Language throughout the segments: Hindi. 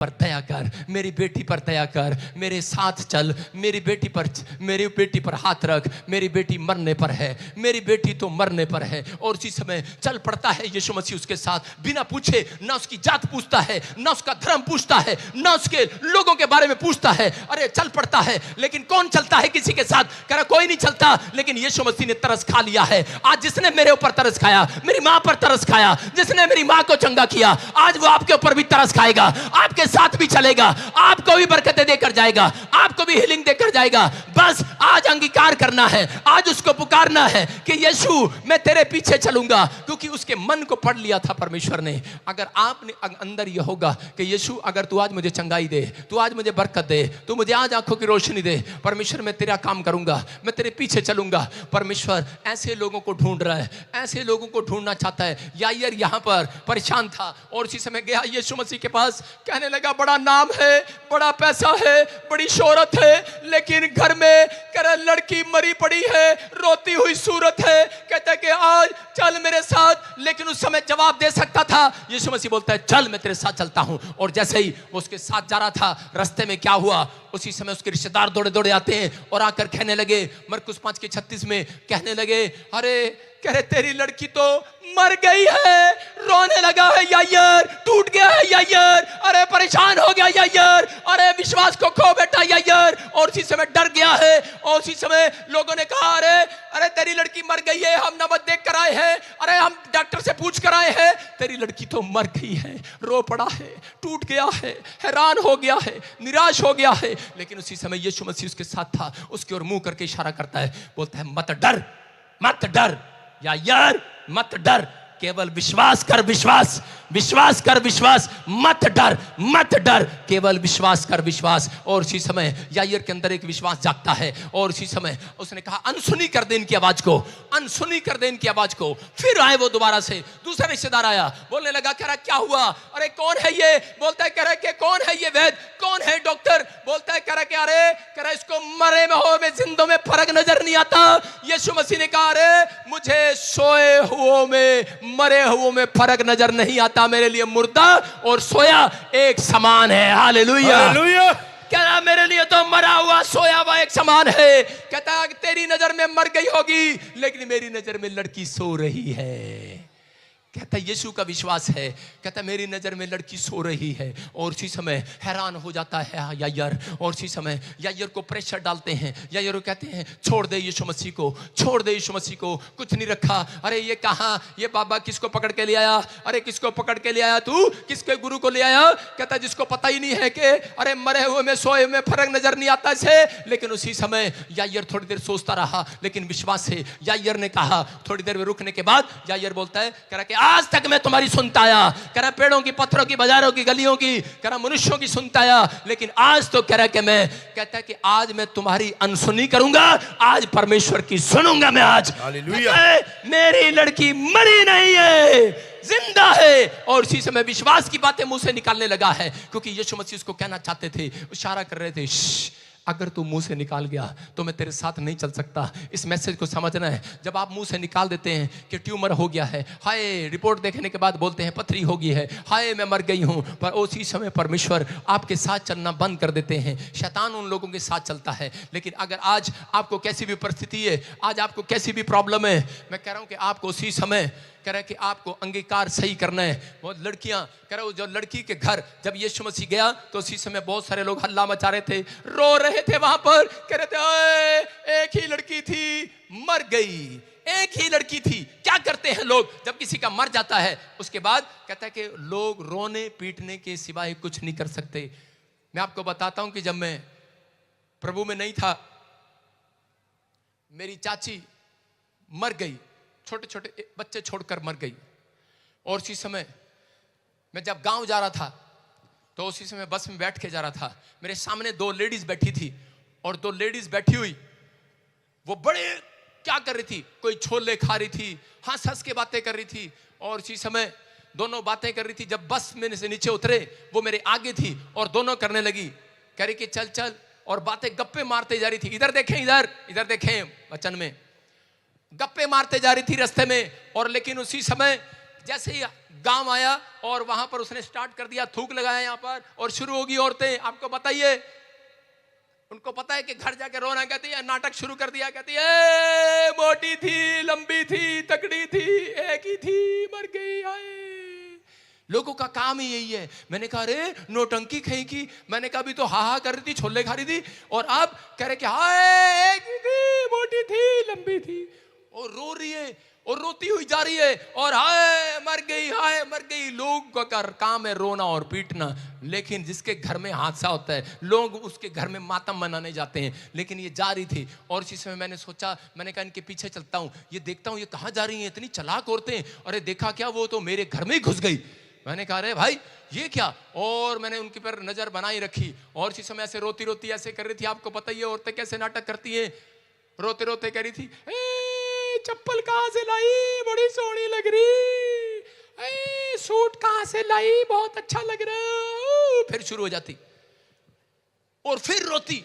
पर दया कर, मेरी बेटी पर दया कर, मेरे साथ चल, मेरी बेटी पर हाथ रख, मेरी बेटी मरने पर है, मेरी बेटी तो मरने पर है। और उसी समय चल पड़ता है यीशु मसीह उसके साथ, बिना पूछे, ना उसकी जात पूछता है, ना उसका धर्म पूछता है, ना उसके लोगों के बारे में पूछता है। अरे चल पड़ता है। लेकिन कौन चलता है किसी के साथ? कह रहा कोई नहीं चलता, लेकिन यीशु मसीह ने तरस खा लिया है। आज जिसने मेरे ऊपर तरस खाया, मेरी मां पर तरस खाया, जिसने मेरी मां को चंगा किया, आज वो आपके ऊपर भी तरस खाएगा, आपके साथ भी चलेगा, आपको भी बरकतें देकर जाएगा, आपको भी हीलिंग देकर जाएगा। बस आज अंगीकार करना है, आज उसको पुकारना है कि यीशु मैं तेरे पीछे चलूंगा, क्योंकि उसके मन को पढ़ लिया था परमेश्वर ने। अगर आपने अंदर यह होगा कि यीशु अगर तू आज मुझे चंगाई दे, तू आज मुझे बरकत दे, तू मुझे आज आंखों की रोशनी दे, परमेश्वर मैं तेरा काम करूंगा, मैं तेरे पीछे चलूंगा। परमेश्वर ऐसे लोगों को ढूंढ रहा है, ऐसे लोगों को ढूंढना चाहता है। यायर यहां पर परेशान था और उसी समय गया यीशु मसीह के पास, कहने लगा बड़ा नाम है, बड़ा पैसा है, बड़ी शोहरत है, लेकिन घर में कह लड़की मरी पड़ी है, रोती हुई सूरत है। कहता है कि आज चल मेरे साथ, लेकिन उस समय जवाब दे सकता था। यीशु मसीह बोलता है चल मैं तेरे साथ चलता हूं। और जैसे ही वो उसके साथ जा रहा था, रास्ते में क्या हुआ, उसी समय उसके रिश्तेदार दौड़े दौड़े आते हैं और आकर कहने लगे, मरकुस 5:36 में कहने लगे, अरे कह रहे तेरी लड़की तो मर गई है। रोने लगा है यायर, टूट गया है यायर, अरे परेशान हो गया यायर, अरे विश्वास को खो बैठा यायर। और उसी समय डर गया है। और उसी समय लोगों ने कहा अरे तेरी लड़की मर गई है, हम नबज देख कर आए हैं, अरे हम डॉक्टर से पूछ कर आए हैं, तेरी लड़की तो मर गई है। रो पड़ा है, टूट गया है, हैरान हो गया है, निराश हो गया है। लेकिन उसी समय यीशु मसीह उसके साथ था, उसकी ओर मुंह करके इशारा करता है, बोलता है मत डर, मत डर यार, मत डर, केवल विश्वास कर, विश्वास, विश्वास कर, विश्वास, मत डर, मत डर, केवल विश्वास कर, विश्वास। और उसी समय यायर के अंदर एक विश्वास जागता है और उसी समय उसने कहा अनसुनी कर दे इनकी आवाज को, अनसुनी कर दे इनकी आवाज को। फिर आए वो दोबारा से, दूसरा रिश्तेदार आया, बोलने लगा, कह रहा क्या हुआ, अरे कौन है ये? बोलता है, कह रहा कि कौन है ये वैद्य, कौन है डॉक्टर? बोलता है, कह रहा कि अरे कह रहा इसको मरे में हो में जिंदों में फर्क नजर नहीं आता। यीशु मसीह ने कहा, अरे मुझे सोए हुओं में, मरे हुओं में फर्क नजर नहीं आता, मेरे लिए मुर्दा और सोया एक समान है। Hallelujah, hallelujah. कह रहा मेरे लिए तो मरा हुआ सोया हुआ एक समान है। कहता है तेरी नजर में मर गई होगी, लेकिन मेरी नजर में लड़की सो रही है। कहता यीशु का विश्वास है, कहता मेरी नजर में लड़की सो रही है। और उसी समय हैरान हो जाता है यायर, और उसी समय यायर को प्रेशर डालते हैं। यायर को कहते हैं छोड़ दे यीशु मसीह को, छोड़ दे यीशु मसीह को, कुछ नहीं रखा। अरे ये कहाँ, ये बाबा किसको पकड़ के ले आया, अरे किसको पकड़ के ले आया तू, किसके गुरु को ले आया? कहता जिसको पता ही नहीं है कि अरे मरे हुए में सोए में फर्क नजर नहीं आता से। लेकिन उसी समय यायर थोड़ी देर सोचता रहा, लेकिन विश्वास से यायर ने कहा, थोड़ी देर में रुकने के बाद यायर बोलता है, कह रहा कि आज तक मैं तुम्हारी सुनता आया, कह रहा पेड़ों की, पत्थरों की, बाजारों की, गलियों की, कह रहा मनुष्यों की सुनता आया, लेकिन आज तो कह रहा कि मैं, कहता है कि आज मैं तुम्हारी अनसुनी करूंगा, आज परमेश्वर की सुनूंगा मैं। आज मेरी लड़की मरी नहीं है, जिंदा है। और उसी समय विश्वास की बातें मुंह से निकालने लगा है, क्योंकि यीशु मसीह उसको कहना चाहते थे, इशारा कर रहे थे, अगर तू मुंह से निकाल गया तो मैं तेरे साथ नहीं चल सकता। इस मैसेज को समझना है। जब आप मुंह से निकाल देते हैं कि ट्यूमर हो गया है, हाय रिपोर्ट देखने के बाद बोलते हैं पथरी हो गई है, हाय मैं मर गई हूं, पर उसी समय परमेश्वर आपके साथ चलना बंद कर देते हैं। शैतान उन लोगों के साथ चलता है। लेकिन अगर आज आपको कैसी भी परिस्थिति है, आज आपको कैसी भी प्रॉब्लम है, मैं कह रहा हूं कि आपको उसी समय कह रहा है कि आपको अंगीकार सही करना है। वो लड़कियां कह रहा, जो लड़की के घर जब यीशु मसीह गया तो उसी समय बहुत सारे लोग हल्ला मचा रहे थे, रो रहे थे वहां पर, कह रहे थे एक ही लड़की थी मर गई, एक ही लड़की थी। क्या करते हैं लोग जब किसी का मर जाता है, उसके बाद कहता है कि लोग रोने पीटने के सिवाय कुछ नहीं कर सकते। मैं आपको बताता हूं कि जब मैं प्रभु में नहीं था, मेरी चाची मर गई, छोटे छोटे बच्चे छोड़कर मर गई। और उसी समय मैं जब गांव जा रहा था तो उसी समय बस में बैठ के जा रहा था, मेरे सामने दो लेडीज बैठी थी, और दो लेडीज बैठी हुई वो बड़े क्या कर रही थी, कोई छोले खा रही थी, हंस हंस के बातें कर रही थी। और उसी समय दोनों बातें कर रही थी। जब बस में से नीचे उतरे वो मेरे आगे थी और दोनों करने लगी, कह रही कि चल चल, और बातें गप्पे मारते जा रही थी। इधर देखें, इधर इधर देखें, वचन में गप्पे मारते जा रही थी रास्ते में। और लेकिन उसी समय जैसे ही गांव आया और वहां पर उसने स्टार्ट कर दिया, थूक लगाया यहाँ पर और शुरू होगी औरतें, आपको बताइए, उनको पता है कि घर जाके रोना, कहती है नाटक शुरू कर दिया, कहती है मोटी थी, लंबी थी, तगड़ी थी, एक ही थी, मर गई, आए। लोगों का काम ही यही है। मैंने कहा अरे नोटंकी कहीं की, मैंने कहा अभी तो हा कर रही थी, छोले खा रही थी, और अब कह रहे कि हाय एक ही थी, मोटी थी, लंबी थी, और रो रही है और रोती हुई जा रही है, और हाय मर गई, हाय मर गई। लोग का काम है रोना और पीटना, लेकिन जिसके घर में हादसा होता है लोग उसके घर में मातम मनाने जाते हैं, लेकिन ये जा रही थी। और इसी समय मैंने सोचा, मैंने कहा इनके पीछे चलता हूं, ये देखता हूं ये कहां जा रही हैं, इतनी चालाक औरतें। अरे देखा क्या, वो तो मेरे घर में ही घुस गई। मैंने कहा अरे भाई ये क्या, और मैंने उनके पर नजर बनाई रखी, और इसी समय ऐसे रोती रोती ऐसे कर रही थी। आपको पता ही है औरतें कैसे नाटक करती हैं, रोते रोते कह रही थी चप्पल कहां से लाई, बड़ी सोहनी लग रही, सूट कहां से लाई, बहुत अच्छा लग रहा। फिर शुरू हो जाती और फिर रोती,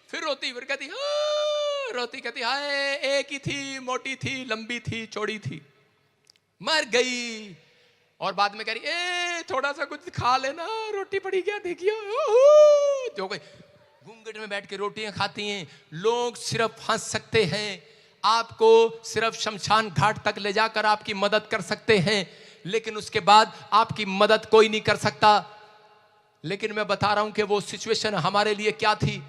फिर कहती रोती, कहती हाय एक ही थी, मोटी थी, लंबी थी, चौड़ी थी, मर गई। और बाद में कह रही थोड़ा सा कुछ खा लेना, रोटी पड़ी क्या देखिए, जो कोई घूंघट में बैठ के रोटियां खाती हैं। लोग सिर्फ हंस सकते हैं, आपको सिर्फ शमशान घाट तक ले जाकर आपकी मदद कर सकते हैं, लेकिन उसके बाद आपकी मदद कोई नहीं कर सकता। लेकिन मैं बता रहा हूं कि वो सिचुएशन हमारे लिए क्या थी,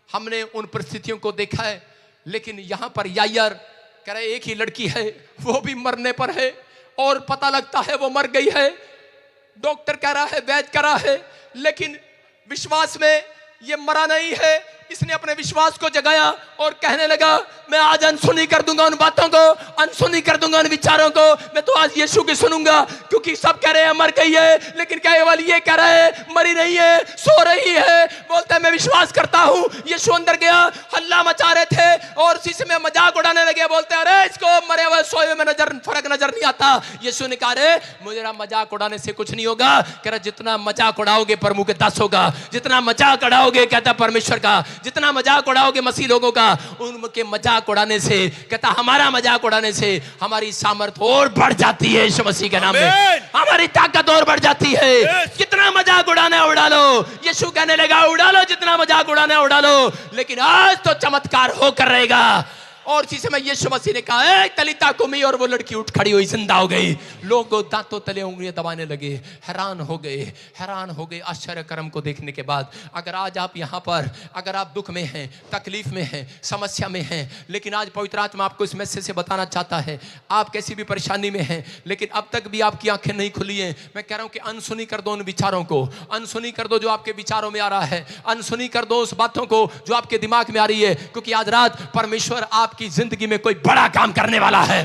हमने उन परिस्थितियों को देखा है। लेकिन यहां पर यायर कह रहे एक ही लड़की है, वो भी मरने पर है, और पता लगता है वो मर गई है, डॉक्टर कह रहा है, वैद्य कह रहा है, लेकिन विश्वास में ये मरा नहीं है। इसने अपने विश्वास को जगाया और कहने लगा मैं आज अनसुनी कर दूंगा उन बातों को, अनसुनी कर दूंगा उन विचारों को, मैं तो आज यीशु की सुनूंगा। क्योंकि सब कह रहे हैं मर गई है, लेकिन केवल ये कह रहा है मरी नहीं है, सो रही है। बोलता है मैं विश्वास करता हूं। यीशु अंदर गया, हल्ला मचा रहे थे और उसी समय मजाक उड़ाने लगे। बोलते हैं अरे इसको मरे हुए सोए हुए में फर्क नजर नहीं आता। यीशु ने कहा अरे मुझे मजाक उड़ाने से कुछ नहीं होगा। कह रहा जितना मजाक उड़ाओगे प्रभु के 10 होगा, जितना मजाक उड़ाओगे कहता परमेश्वर का, जितना मजाक उड़ाओगे मसीह लोगों का, उनके मजाक उड़ाने से कहता हमारा मजाक उड़ाने से हमारी सामर्थ और बढ़ जाती है। यीशु मसीह के नाम में हमारी ताकत और बढ़ जाती है। कितना मजाक उड़ाना उड़ा लो, यीशु कहने लगा उड़ा लो, जितना मजाक उड़ाना उड़ा लो, लेकिन आज तो चमत्कार होकर रहेगा। और इसी समय यीशु मसीह ने कहा तलीता कुमी, और वो लड़की उठ खड़ी हुई, जिंदा हो गई। लोग दांतों तले उंगलियां दबाने लगे, हैरान हो गए आश्चर्य कर्म को देखने के बाद। अगर आज आप यहाँ पर, अगर आप दुख में हैं, तकलीफ में हैं, समस्या में हैं, लेकिन आज पवित्र आत्मा आपको इस मैसेज से बताना चाहता है, आप कैसी भी परेशानी में हैं लेकिन अब तक भी आपकी आंखें नहीं खुली हैं, मैं कह रहा हूं कि अनसुनी कर दो उन विचारों को, अनसुनी कर दो जो आपके विचारों में आ रहा है, अनसुनी कर दो उस बातों को जो आपके दिमाग में आ रही है, क्योंकि आज रात परमेश्वर आपकी जिंदगी में कोई बड़ा काम करने वाला है,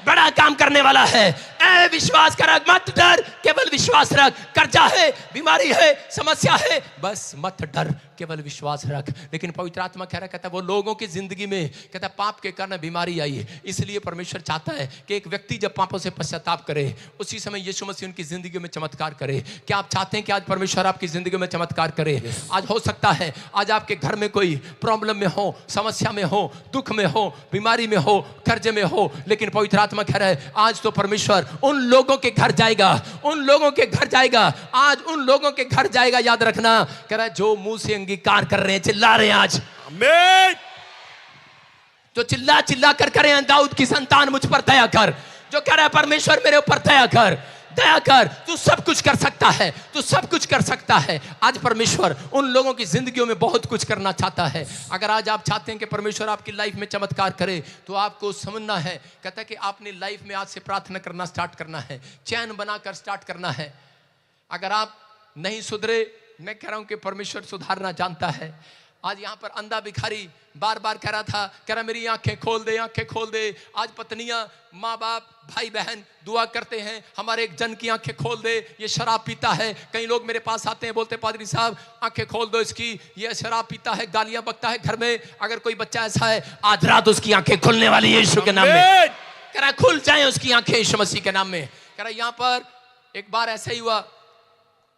बड़ा काम करने वाला है। ऐ विश्वास कर, मत डर, केवल विश्वास रख। कर्जा है, बीमारी है, समस्या है, बस मत डर, केवल विश्वास रख। लेकिन पवित्र आत्मा कह रहा, कहता है वो लोगों की जिंदगी में कहता है पाप के कारण बीमारी आई है, इसलिए परमेश्वर चाहता है कि एक व्यक्ति जब पापों से पश्चाताप करे उसी समय यीशु मसीह उनकी जिंदगी में चमत्कार करे। क्या आप चाहते हैं कि आज परमेश्वर आपकी जिंदगी में चमत्कार करे? आज हो सकता है आज आपके घर में कोई प्रॉब्लम में हो, समस्या में हो, दुख में हो, बीमारी में हो, कर्जे में हो, लेकिन पवित्र आत्मा कह रहा है आज तो परमेश्वर उन लोगों के घर जाएगा, उन लोगों के घर जाएगा, आज उन लोगों के घर जाएगा। याद रखना, कह रहा है जो मुंह से अंगीकार कर रहे हैं, चिल्ला रहे हैं आज, आमीन, जो चिल्ला चिल्ला कर करें दाऊद की संतान मुझ पर दया कर, जो कह रहा है परमेश्वर मेरे ऊपर दया कर, दया कर, तू सब कुछ कर सकता है, तू सब कुछ कर सकता है। आज परमेश्वर उन लोगों की जिंदगियों में बहुत कुछ करना चाहता है। अगर आज आप चाहते हैं कि परमेश्वर आपकी लाइफ में चमत्कार करे तो आपको समझना है, कहता है कि आपने लाइफ में आज से प्रार्थना करना स्टार्ट करना है, चैन बनाकर स्टार्ट करना है। अगर आप नहीं सुधरे, मैं कह रहा हूं कि परमेश्वर सुधारना जानता है। आज यहाँ पर अंधा भिखारी बार बार कह रहा था, कह रहा मेरी आंखें खोल दे, आंखें खोल दे। आज पत्नियां, माँ बाप, भाई बहन दुआ करते हैं हमारे एक जन की आंखें खोल दे, ये शराब पीता है। कई लोग मेरे पास आते हैं, बोलते पादरी साहब आंखें खोल दो इसकी, ये शराब पीता है, गालियां बकता है घर में। अगर कोई बच्चा ऐसा है, आज रात उसकी आंखें खुलने वाली है यीशु के नाम में। कह रहा खुल जाए उसकी आंखें यीशु मसीह के नाम में। कह रहा यहाँ पर एक बार ऐसा ही हुआ,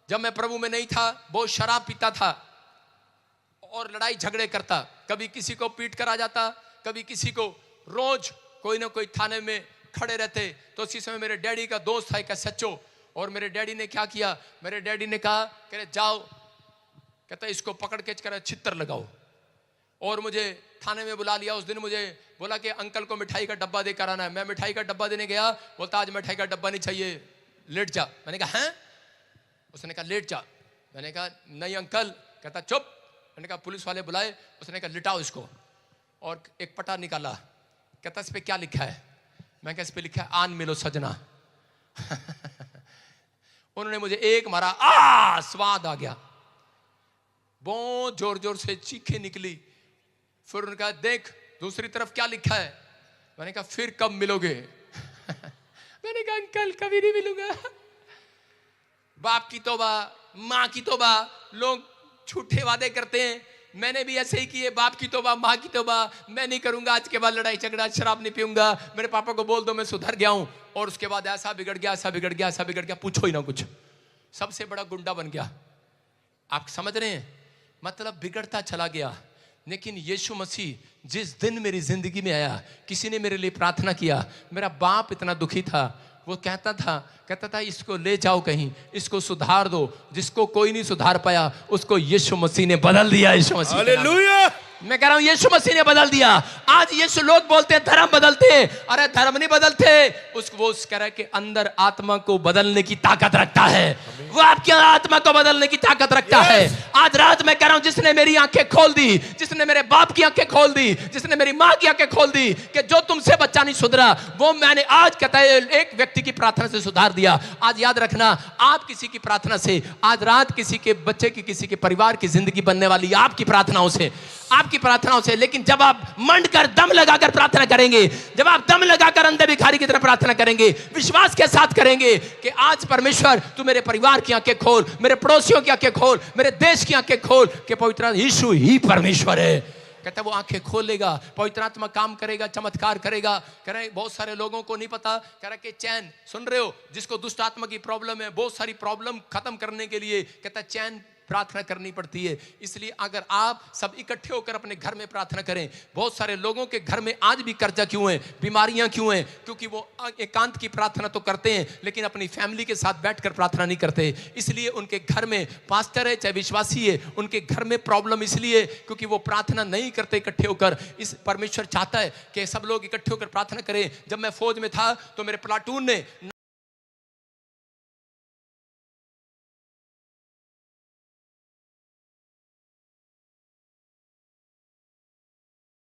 जब मैं प्रभु में नहीं था, बहुत शराब पीता था और लड़ाई झगड़े करता, कभी किसी को पीट कर आ जाता, कभी किसी को, रोज कोई ना कोई थाने में खड़े रहते। तो उसी समय मेरे डैडी का दोस्त था एक सच्चो, और मेरे डैडी ने क्या किया, मेरे डैडी ने कहा कह जाओ, कहता इसको पकड़ के कर छितर लगाओ। और मुझे थाने में बुला लिया। उस दिन मुझे बोला कि अंकल को मिठाई का डब्बा देकर आना है। मैं मिठाई का डब्बा देने गया, बोलता आज मिठाई का डब्बा नहीं चाहिए, लेट जा। मैंने कहा हैं? उसने कहा लेट जा। मैंने कहा नहीं अंकल। कहता चुप। मैंने कहा पुलिस वाले बुलाए। उसने कहा लिटाओ इसको, और एक पटा निकाला। कहता इस पे क्या लिखा है? मैं कहा इस पे लिखा है आन मिलो सजना। उन्होंने मुझे एक मारा, स्वाद आ गया, बहुत जोर जोर से चीखें निकली। फिर उन्होंने कहा देख दूसरी तरफ क्या लिखा है। मैंने कहा फिर कब मिलोगे? मैंने कहा अंकल कभी नहीं मिलूंगा। बाप की तौबा, माँ की तौबा, लोग झूठे वादे करते हैं। मैंने भी ऐसे ही किए, बाप की तौबा, माँ की तौबा, मैं नहीं करूंगा आज के बाद लड़ाई झगड़ा, शराब नहीं पीऊंगा, मेरे पापा को बोल दो मैं सुधर गया हूं। और उसके बाद ऐसा बिगड़ गया, ऐसा बिगड़ गया, ऐसा बिगड़ गया, पूछो ही ना कुछ। सबसे बड़ा गुंडा बन गया। आप समझ रहे हैं? मतलब बिगड़ता चला गया। लेकिन यीशु मसीह जिस दिन मेरी जिंदगी में आया, किसी ने मेरे लिए प्रार्थना किया। मेरा बाप इतना दुखी था, वो कहता था इसको ले जाओ कहीं, इसको सुधार दो। जिसको कोई नहीं सुधार पाया उसको यीशु मसीह ने बदल दिया। यीशु मसीह, हालेलुया। मैं कह रहा हूं यीशु मसीह ने बदल दिया। आज यीशु, लोग बोलते हैं धर्म बदलते हैं, अरे धर्म नहीं बदलते। वो उस तरह के अंदर आत्मा को बदलने की ताकत रखता है। वो आपकी आत्मा को बदलने की ताकत रखता है। आज रात मैं कह रहा हूं जिसने मेरी आंखें खोल दी, जिसने मेरे बाप की आंखें खोल दी, जिसने मेरी माँ की आंखें खोल दी कि जो तुमसे बच्चा नहीं सुधरा, वो मैंने आज कहता है एक व्यक्ति की प्रार्थना से सुधार दिया। आज याद रखना, आप किसी की प्रार्थना से, आज रात किसी के बच्चे की, किसी के परिवार की जिंदगी बनने वाली आपकी प्रार्थनाओं से, आपकी प्रार्थनाओं से। लेकिन जब आप मंड कर दम लगाकर प्रार्थना करेंगे, जब आप दम लगाकर अंधे भिखारी की तरह प्रार्थना करेंगे, विश्वास के साथ करेंगे कि आज परमेश्वर तू मेरे परिवार की आंखें खोल, मेरे पड़ोसियों की आंखें खोल, मेरे देश की आंखें खोल कि पवित्र यीशु ही परमेश्वर है। कहता है वो आंखें खोलेगा, पवित्र आत्मा काम करेगा, चमत्कार करेगा। कह रहे बहुत सारे लोगों को नहीं पता, कह रहा कि चैन, सुन रहे हो, जिसको दुष्ट आत्मा की प्रॉब्लम है, बहुत सारी प्रॉब्लम खत्म करने के लिए कहता है चैन प्रार्थना करनी पड़ती है। इसलिए अगर आप सब इकट्ठे होकर अपने घर में प्रार्थना करें, बहुत सारे लोगों के घर में आज भी कर्जा क्यों है, बीमारियां क्यों हैं? क्योंकि वो एकांत की प्रार्थना तो करते हैं लेकिन अपनी फैमिली के साथ बैठकर प्रार्थना नहीं करते। इसलिए उनके घर में पास्टर है चाहे विश्वासी है, उनके घर में प्रॉब्लम इसलिए क्योंकि वो प्रार्थना नहीं करते इकट्ठे होकर। इस परमेश्वर चाहता है कि सब लोग इकट्ठे होकर प्रार्थना करें। जब मैं फौज में था तो मेरे प्लाटून ने